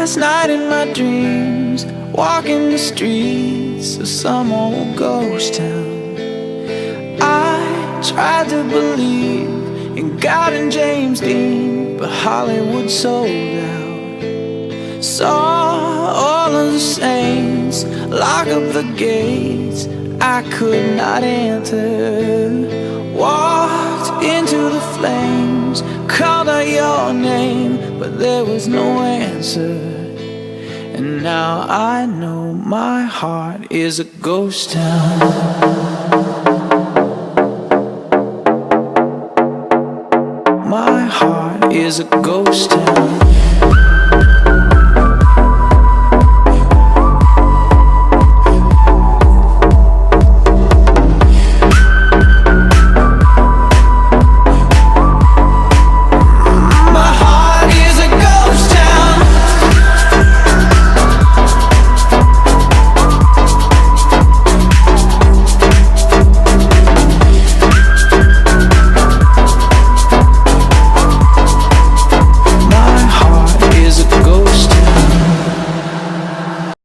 Last night in my dreams, walking the streets of some old ghost town, I tried to believe in God and James Dean, but Hollywood sold out. Saw all of the saints lock up the gates I could not enter. Walked into the flames, called out your name, but there was no answer. And now I know my heart is a ghost town. My heart is a ghost town.